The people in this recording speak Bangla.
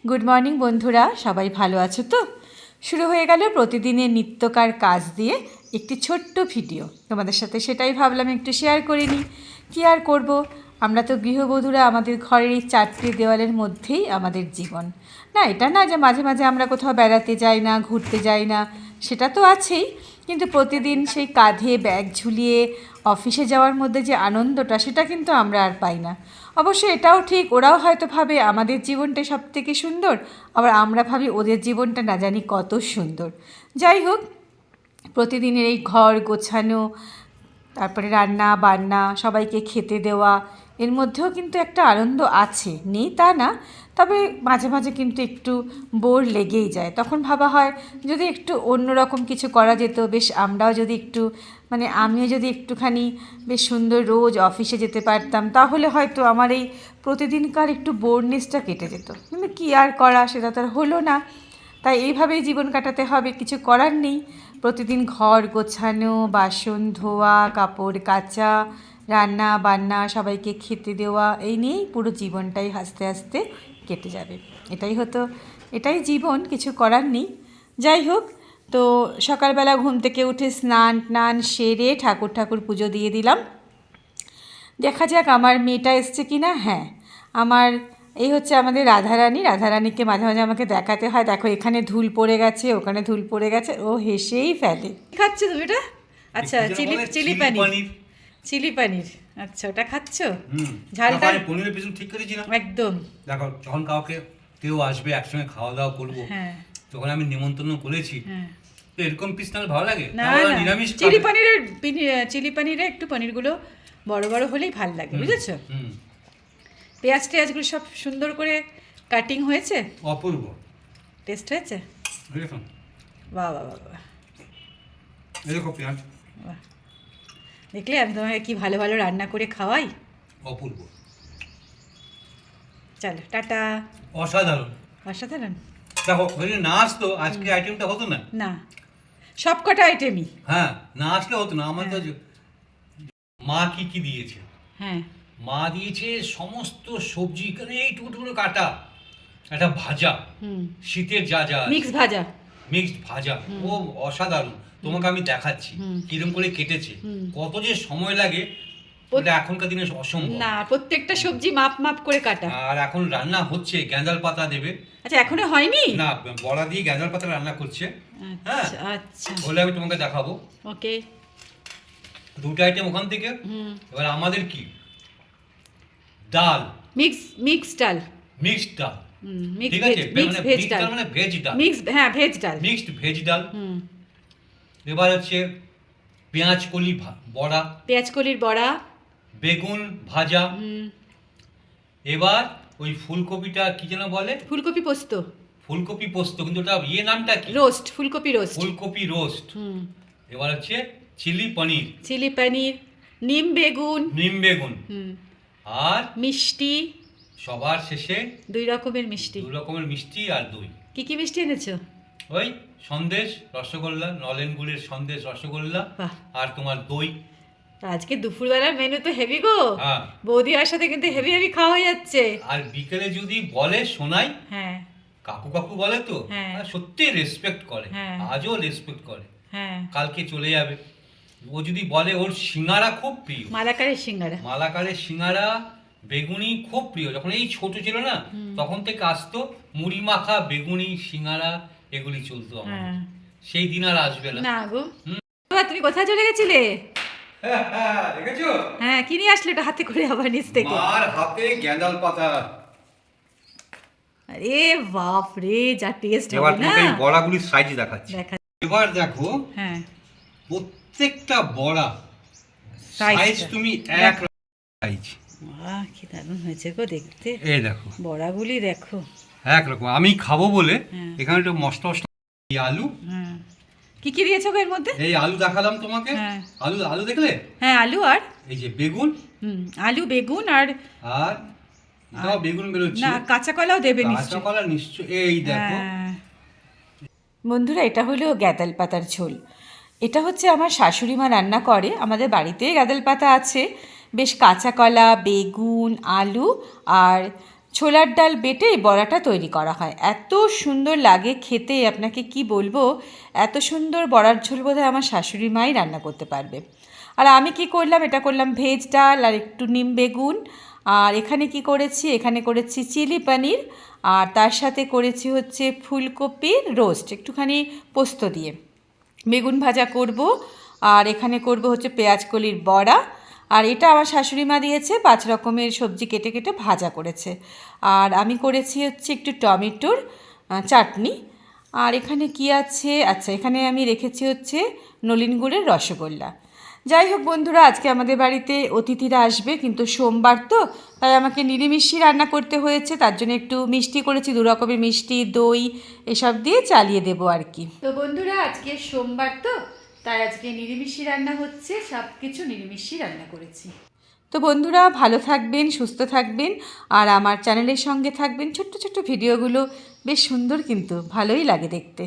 গুড মর্নিং বন্ধুরা, সবাই ভালো আছো তো? শুরু হয়ে গেল প্রতিদিনের নিত্যকার কাজ দিয়ে একটি ছোট্ট ভিডিও তোমাদের সাথে, সেটাই ভাবলাম একটু শেয়ার করে নিই। কী আর করব, আমরা তো গৃহবধূরা, আমাদের ঘরের এই চারটি দেওয়ালের মধ্যেই আমাদের জীবন। না, এটা না যে মাঝে মাঝে আমরা কোথাও বেড়াতে যাই না, ঘুরতে যাই না, সেটা তো আছেই, কিন্তু প্রতিদিন সেই কাঁধে ব্যাগ ঝুলিয়ে অফিসে যাওয়ার মধ্যে যে আনন্দটা, সেটা কিন্তু আমরা আর পাই না। অবশ্য এটাও ঠিক, ওরাও হয়তো ভাবে আমাদের জীবনটা সব থেকে সুন্দর, আবার আমরা ভাবি ওদের জীবনটা না জানি কত সুন্দর। যাই হোক, প্রতিদিনের এই ঘর গোছানো, তারপরে রান্না বান্না, সবাইকে খেতে দেওয়া, এর মধ্যেও কিন্তু একটা আনন্দ আছে, নেই তা না। তবে মাঝে মাঝে কিন্তু একটু বোর লেগেই যায়। তখন ভাবা হয় যদি একটু অন্যরকম কিছু করা যেত, বেশ আমরাও যদি একটু, মানে আমিও যদি একটুখানি বেশ সুন্দর রোজ অফিসে যেতে পারতাম, তাহলে হয়তো আমার এই প্রতিদিনকার একটু বোরনেসটা কেটে যেত। কিন্তু কী আর করা, সেটা তো আর হলো না। তাই এইভাবেই জীবন কাটাতে হবে, কিছু করার নেই। প্রতিদিন ঘর গোছানো, বাসন ধোয়া, কাপড় কাচা, রান্না বান্না, সবাইকে খেতে দেওয়া, এই নিয়েই পুরো জীবনটাই হাসতে হাসতে কেটে যাবে। এটাই জীবন, কিছু করার নেই। যাই হোক, তো সকালবেলা ঘুম থেকে উঠে স্নান টান সেরে ঠাকুর পুজো দিয়ে দিলাম। দেখা যাক আমার মেয়েটা এসছে কি না। হ্যাঁ, এই হচ্ছে আমাদের রাধারানীকে মাঝে মাঝে আমাকে দেখাতে হয়, দেখো এখানে ধুল পড়ে গেছে, ওখানে ধুল পড়ে গেছে, ও হেসেই ফেলে। খাচ্ছ তুমি এটা? আচ্ছা, চিলি পানির। আচ্ছা, ওটা খাচ্ছ? ঝালটা পনিরের পিছন ঠিক করেছিলাম একদম। দেখো, যখন কেউ আসবে, একসঙ্গে খাওয়া দাওয়া করবো, হ্যাঁ, তখন আমি নিমন্ত্রণ করেছি, হ্যাঁ। তো এরকম পিস না ভালো লাগে না ওরা না, নিরামিষ চিলি পানিরে একটু পনিরগুলো বড় বড় হলেই ভাল লাগে, বুঝেছো? হুম, পেঁয়াজ টেয়াজগুলো সব সুন্দর করে কাটিং হয়েছে, অপূর্ব টেস্ট হয়েছে। দেখুন, বাহ বাহ বাহ বাহ, এই দেখো পেঁয়াজ, বাহ। দেখলে আমি তোমাকে কি ভালো ভালো রান্না করে খাওয়াই। অপূর্ব, চলো টাটা। অসাধারণ। অসাধারণ। দেখো যদি না আসতো আজকে আইটেমটা হতো না। না, সব কটা আইটেমই। হ্যাঁ, না আসলে হতো না। আমার তো মা কি দিয়েছে, হ্যাঁ, মা দিয়েছে সমস্ত সবজি, এখানে এইটুকু টুকরো কাটা, একটা ভাজা, শীতের যা যা মিক্সড ভাজা, ও অসাধারণ। তোমাকে আমি দেখাচ্ছি কিরকম করে কেটেছে, কত যে সময় লাগে ওটা এখনকার দিনে অসম্ভব না, প্রত্যেকটা সবজি মাপ মাপ করে কাটা। আর এখন রান্না হচ্ছে, গ্যাঁদাল পাতা দেবে। আচ্ছা, এখনো হয়নি? না, বড়া দিয়ে গ্যাঁদাল পাতা রান্না করছে। হ্যাঁ, আচ্ছা, বলে আমি তোমাকে দেখাবো। ওকে, দুটো আইটেম ওখান থেকে। এবার আমাদের কি, ডাল, মিক্সড ডাল, মিক্সড ডাল, মিক্স ঠিক আছে, ভেজ ডাল, মানে ভেজ ডাল, ভেজ ডাল, মিক্সড ভেজ ডাল। এবার হচ্ছে পেঁয়াজ কলির বড়া, বেগুন ভাজা। এবার ওই ফুলকপিটা কি যেন বলে, ফুলকপি পোস্ত, কিন্তু ওটা নামটা কি, ফুলকপি রোস্ট। এবার হচ্ছে চিলি পনির, নিম বেগুন, আর মিষ্টি, সবার শেষে দুই রকমের মিষ্টি আর দই। কি মিষ্টি এনেছো? ওই সন্দেশ, রসগোল্লা, নলেন গুড়ের সন্দেশ, রসগোল্লা, আর তোমার দই। আজকে দুপুরবেলার মেনু তো হেভি গো। হ্যাঁ, বৌদি আর সাথে কিন্তু হেভি খাওয়া হয়ে যাচ্ছে। আর বিকেলে যদি বলে শোনাই, হ্যাঁ, কাকু বলে তো, হ্যাঁ, সত্যি রেসপেক্ট করে, হ্যাঁ, আজও রেসপেক্ট করে। হ্যাঁ, কালকে চলে যাবে, ও যদি বলে ওর সিঙ্গারা খুব প্রিয়, মালাকারের সিঙ্গারা বেগুনি খুব প্রিয়, যখন এই ছোট ছিল না তখন থেকে আসতো, মুড়ি মাখা বেগুনি সিঙ্গারা এগুলি চলতো আমার। সেই দিন আর আসবে না গো। তুমি কোথায় চলে গেছিলে? দেখেছো? হ্যাঁ, কি নিয়ে আসলে এটা হাতে করে আবার নিচ থেকে? মার হাতে গ্যাঁদাল পাতা। আরে বাপ রে, যা টেস্ট এবার হবে না। তোমাকে এই বড়াগুলির সাইজ দেখাচ্ছি। এবার দেখো, হ্যাঁ, প্রত্যেকটা বড়া সাইজ তুমি এক সাইজ। বাহ, কি দারুণ হয়েছে গো দেখতে। এই দেখো বড়াগুলি, দেখো একরকম। আমি খাবো বলে এখানে একটু মশলা, আলু, কি দিয়েছো এর মধ্যে? এই আলু দেখালাম তোমাকে। আলু দেখলে? হ্যাঁ, আলু, আর এই যে বেগুন, আলু বেগুন, আর দাও বেগুন বেরোচ্ছে না, কাঁচা কলাও দেবে নিশ্চয়ই। কাঁচা কলা নিশ্চয়। এই দেখো বন্ধুরা, এটা হলো গ্যাঁদাল পাতার ঝোল। এটা হচ্ছে আমার শাশুড়ি মা রান্না করে। আমাদের বাড়িতে গ্যাঁদাল পাতা আছে, বেশ কাঁচা কলা, বেগুন, আলু আর ছোলার ডাল বেটে এই বড়াটা তৈরি করা হয়। এত সুন্দর লাগে খেতে, আপনাকে কি বলবো, এত সুন্দর বড়ার ঝোল বোধহয় আমার শাশুড়ি মাই রান্না করতে পারবে। আর আমি কি করলাম, এটা করলাম ভেজ ডাল আর একটু নিম বেগুন। আর এখানে কি করেছি, এখানে করেছি চিলি পনির, আর তার সাথে করেছি হচ্ছে ফুলকপির রোস্ট একটুখানি পোস্ত দিয়ে। বেগুন ভাজা করব, আর এখানে করব হচ্ছে পেঁয়াজ কলির বড়া। আর এটা আমার শাশুড়ি মা দিয়েছে 5 রকমের সবজি কেটে কেটে ভাজা করেছে। আর আমি করেছি হচ্ছে একটু টমেটোর চাটনি। আর এখানে কি আছে, আচ্ছা এখানে আমি রেখেছি হচ্ছে নলেন গুড়ের রসগোল্লা। যাই হোক বন্ধুরা, আজকে আমাদের বাড়িতে অতিথিরা আসবে, কিন্তু সোমবার তো, তাই আমাকে নিরামিষই রান্না করতে হয়েছে। তার জন্য একটু মিষ্টি করেছি, 2 রকমের মিষ্টি, দই এসব দিয়ে চালিয়ে দেবো আর কি। তো বন্ধুরা, আজকে সোমবার তো, তাই আজকে নিরামিষই রান্না হচ্ছে, সব কিছু নিরামিষই রান্না করেছি। তো বন্ধুরা, ভালো থাকবেন, সুস্থ থাকবেন, আর আমার চ্যানেলের সঙ্গে থাকবেন। ছোট্ট ছোট্ট ভিডিওগুলো বেশ সুন্দর, কিন্তু ভালোই লাগে দেখতে।